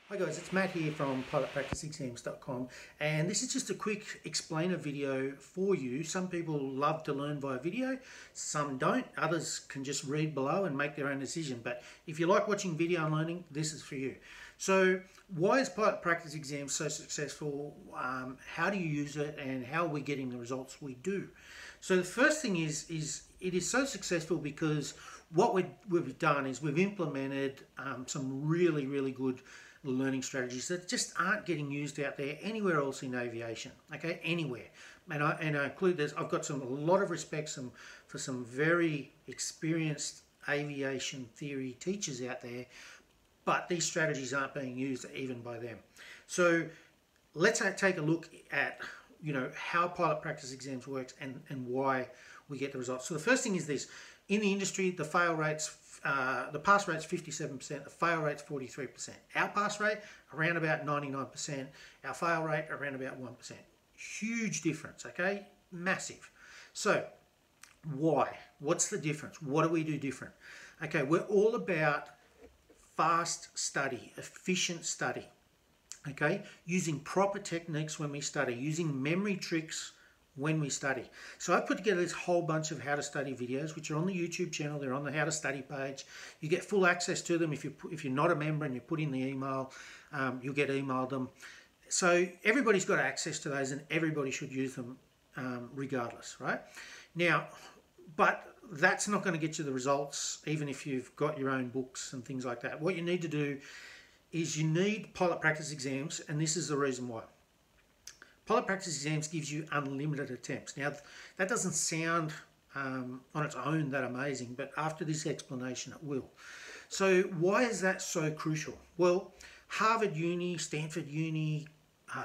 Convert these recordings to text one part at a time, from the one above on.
Hi guys, it's Matt here from PilotPracticeExams.com, and this is just a quick explainer video for you. Some people love to learn via video, some don't. Others can just read below and make their own decision. But if you like watching video and learning, this is for you. So why is Pilot Practice Exams so successful? How do you use it, and how are we getting the results we do? So the first thing is it is so successful because what we've done is we've implemented some really good learning strategies that just aren't getting used out there anywhere else in aviation. Okay, anywhere. And I include this. I've got a lot of respect for some very experienced aviation theory teachers out there, but these strategies aren't being used even by them. So let's take a look at how Pilot Practice Exams works and why we get the results. So the first thing is this: in the industry, the fail rates. The pass rate's 57%, the fail rate's 43%. Our pass rate, around about 99%. Our fail rate, around about 1%. Huge difference, okay? Massive. So, why? What's the difference? What do we do different? Okay, we're all about fast study, efficient study, okay? Using proper techniques when we study, using memory tricks when we study. So I put together this whole bunch of how to study videos, which are on the YouTube channel. They're on the how to study page. You get full access to them. If you're not a member and you put in the email, you'll get emailed them. So everybody's got access to those, and everybody should use them regardless, right? Now, but that's not going to get you the results, even if you've got your own books and things like that. What you need to do is you need Pilot Practice Exams, and this is the reason why. Pilot Practice Exams gives you unlimited attempts. Now, that doesn't sound on its own that amazing, but after this explanation, it will. So why is that so crucial? Well, Harvard Uni, Stanford Uni,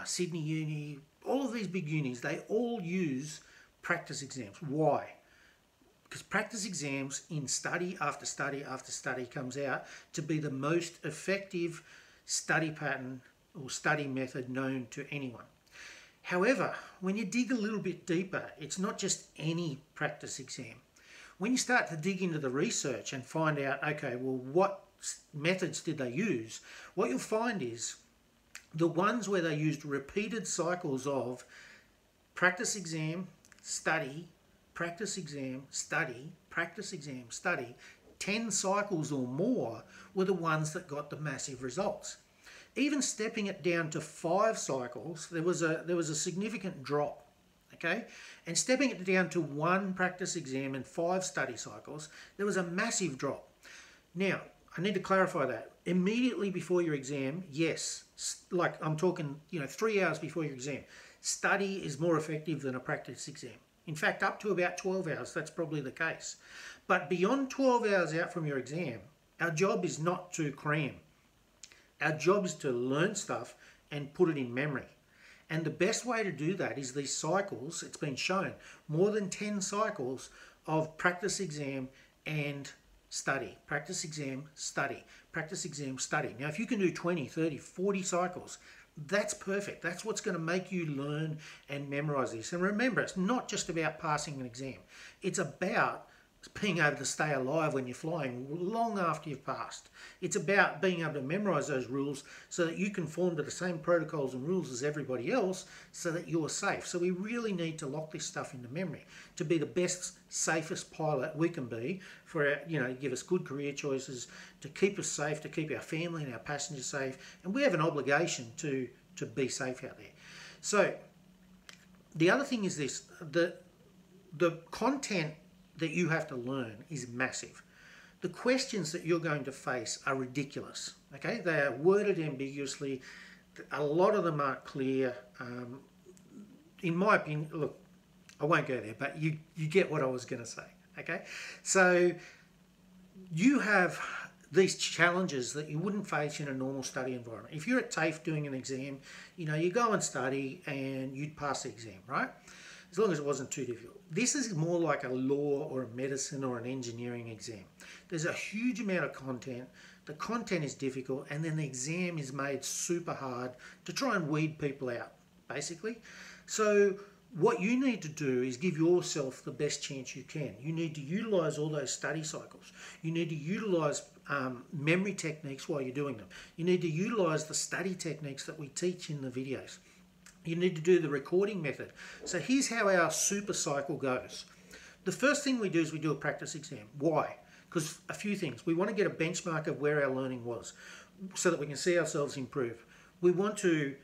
Sydney Uni, all of these big unis, they all use practice exams. Why? Because practice exams in study after study after study comes out to be the most effective study pattern or study method known to anyone. However, when you dig a little bit deeper, it's not just any practice exam. When you start to dig into the research and find out, okay, well, what methods did they use? What you'll find is the ones where they used repeated cycles of practice exam, study, practice exam, study, practice exam, study, 10 cycles or more were the ones that got the massive results. Even stepping it down to 5 cycles, there was a significant drop, okay? And stepping it down to 1 practice exam and 5 study cycles, there was a massive drop. Now, I need to clarify that. Immediately before your exam, yes, like I'm talking, 3 hours before your exam, study is more effective than a practice exam. In fact, up to about 12 hours, that's probably the case. But beyond 12 hours out from your exam, our job is not to cram. Our job is to learn stuff and put it in memory. And the best way to do that is these cycles. It's been shown, more than 10 cycles of practice exam and study. Practice exam, study. Practice exam, study. Now, if you can do 20, 30, 40 cycles, that's perfect. That's what's going to make you learn and memorize this. And remember, it's not just about passing an exam. It's about being able to stay alive when you're flying long after you've passed. It's about being able to memorize those rules so that you conform to the same protocols and rules as everybody else so that you're safe. So we really need to lock this stuff into memory to be the best, safest pilot we can be for give us good career choices, to keep us safe, to keep our family and our passengers safe. And we have an obligation to be safe out there. So the other thing is this: the content that you have to learn is massive. The questions that you're going to face are ridiculous. Okay, they are worded ambiguously. A lot of them aren't clear. In my opinion, look, I won't go there, but you get what I was going to say. Okay, so you have these challenges that you wouldn't face in a normal study environment. If you're at TAFE doing an exam, you go and study and you'd pass the exam, right? As long as it wasn't too difficult. This is more like a law or a medicine or an engineering exam. There's a huge amount of content. The content is difficult, and then the exam is made super hard to try and weed people out, basically. So what you need to do is give yourself the best chance you can. You need to utilize all those study cycles. You need to utilize memory techniques while you're doing them. You need to utilize the study techniques that we teach in the videos. You need to do the recording method. So here's how our super cycle goes. The first thing we do is we do a practice exam. Why? Because a few things. We want to get a benchmark of where our learning was so that we can see ourselves improve. We want to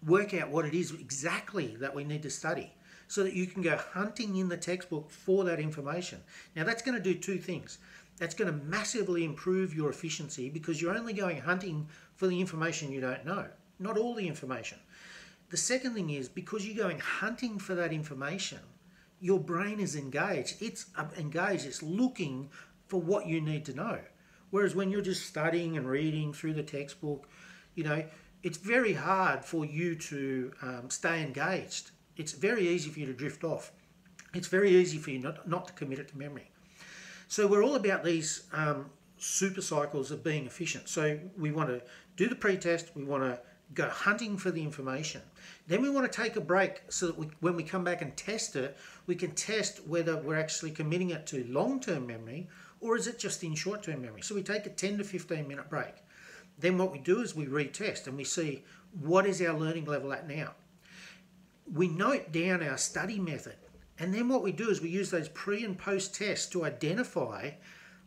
work out what it is exactly that we need to study so that you can go hunting in the textbook for that information. Now that's going to do two things. That's going to massively improve your efficiency because you're only going hunting for the information you don't know, not all the information. The second thing is because you're going hunting for that information, your brain is engaged. It's engaged. It's looking for what you need to know. Whereas when you're just studying and reading through the textbook, you know, it's very hard for you to stay engaged. It's very easy for you to drift off. It's very easy for you not to commit it to memory. So we're all about these super cycles of being efficient. So we want to do the pre-test. We want to go hunting for the information. Then we want to take a break so that when we come back and test it, we can test whether we're actually committing it to long-term memory or is it just in short-term memory. So we take a 10 to 15 minute break. Then what we do is we retest and we see what is our learning level at now. We note down our study method. And then what we do is we use those pre and post tests to identify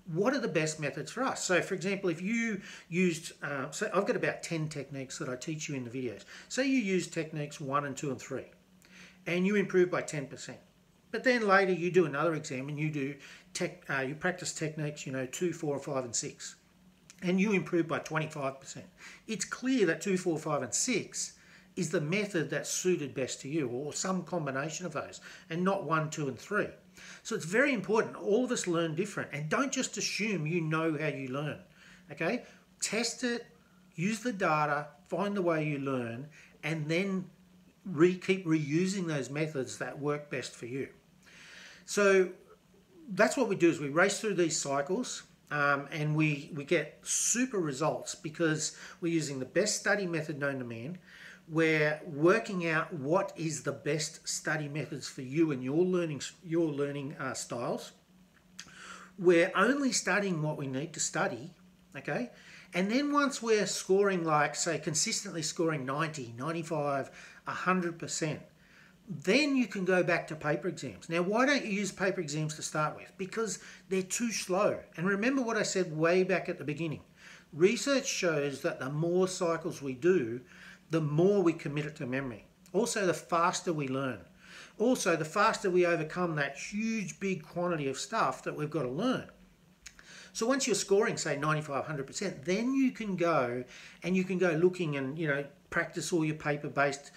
what are the best methods for us. So for example, if you used, so I've got about 10 techniques that I teach you in the videos. Say you use techniques 1 and 2 and 3 and you improve by 10%. But then later you do another exam and you do you practice techniques, 2, 4, 5 and 6 and you improve by 25%. It's clear that 2, 4, 5 and 6 is the method that's suited best to you or some combination of those and not 1, 2 and 3. So it's very important. All of us learn different and don't just assume you know how you learn. Okay? Test it, use the data, find the way you learn and then keep reusing those methods that work best for you. So that's what we do is we race through these cycles and we get super results because we're using the best study method known to man. We're working out what is the best study methods for you and your learning styles. We're only studying what we need to study, okay? And then once we're scoring, like, say, consistently scoring 90, 95, 100%, then you can go back to paper exams. Now, why don't you use paper exams to start with? Because they're too slow. And remember what I said way back at the beginning. Research shows that the more cycles we do, the more we commit it to memory. Also, the faster we learn. Also, the faster we overcome that huge, big quantity of stuff that we've got to learn. So once you're scoring, say, 95, 100%, then you can go and you can go looking and, practice all your paper-based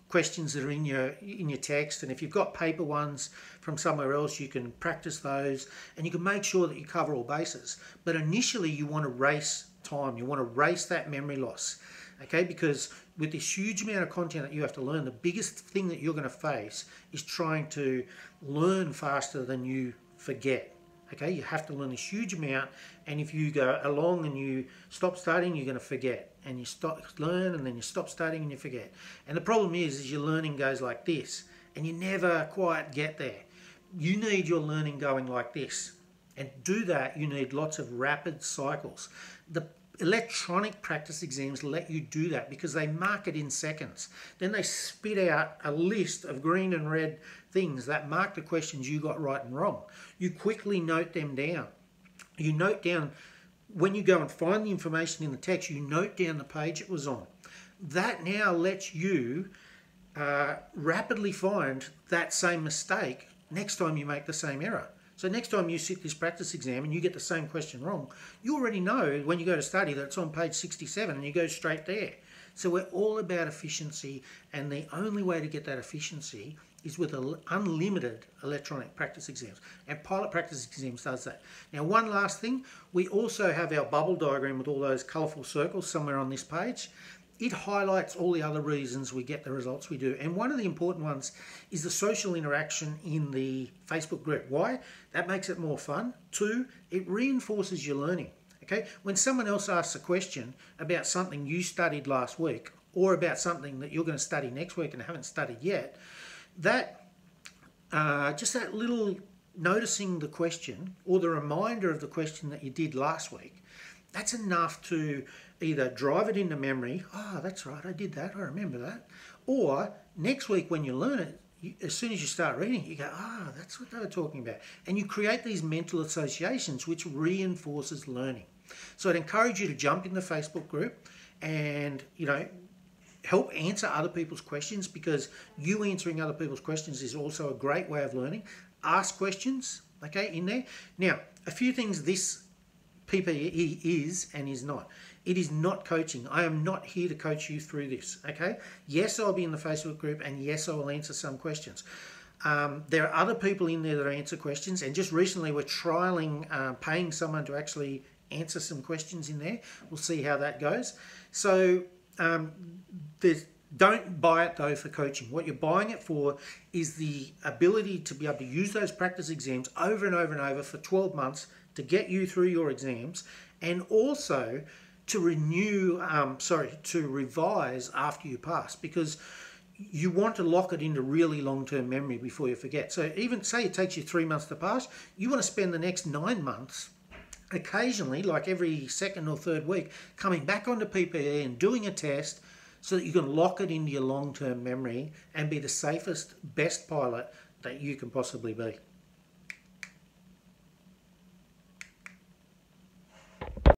questions that are in your text. And if you've got paper ones from somewhere else, you can practice those and you can make sure that you cover all bases. But initially, you want to race time. You want to race that memory loss. Okay, because with this huge amount of content that you have to learn, the biggest thing that you're going to face is trying to learn faster than you forget. Okay, you have to learn this huge amount, and if you go along and you stop studying, you're going to forget, and you learn, and then you stop studying and you forget. And the problem is your learning goes like this, and you never quite get there. You need your learning going like this, and to do that, you need lots of rapid cycles. The electronic practice exams let you do that because they mark it in seconds. Then they spit out a list of green and red things that mark the questions you got right and wrong. You quickly note them down. You note down, when you go and find the information in the text, you note down the page it was on. That now lets you rapidly find that same mistake next time you make the same error. So next time you sit this practice exam and you get the same question wrong, you already know when you go to study that it's on page 67 and you go straight there. So we're all about efficiency, and the only way to get that efficiency is with unlimited electronic practice exams. And Pilot Practice Exams does that. Now, one last thing, we also have our bubble diagram with all those colourful circles somewhere on this page. It highlights all the other reasons we get the results we do. And one of the important ones is the social interaction in the Facebook group. Why? That makes it more fun. 2, it reinforces your learning. Okay? When someone else asks a question about something you studied last week or about something that you're going to study next week and haven't studied yet, that just that little noticing the question or the reminder of the question that you did last week, that's enough to either drive it into memory, oh, that's right, I did that, I remember that, or next week when you learn it, as soon as you start reading it, you go, ah, that's what they were talking about. And you create these mental associations which reinforces learning. So I'd encourage you to jump in the Facebook group and, help answer other people's questions, because you answering other people's questions is also a great way of learning. Ask questions, okay, in there. Now, a few things this PPE is and is not. It is not coaching. I am not here to coach you through this, okay? Yes, I'll be in the Facebook group, and yes, I will answer some questions. There are other people in there that answer questions, and just recently we're trialing paying someone to actually answer some questions in there. We'll see how that goes. So don't buy it though for coaching. What you're buying it for is the ability to be able to use those practice exams over and over and over for 12 months to get you through your exams, and also to to revise after you pass, because you want to lock it into really long-term memory before you forget. So even say it takes you 3 months to pass, you want to spend the next 9 months occasionally, like every second or third week, coming back onto PPE and doing a test so that you can lock it into your long-term memory and be the safest, best pilot that you can possibly be.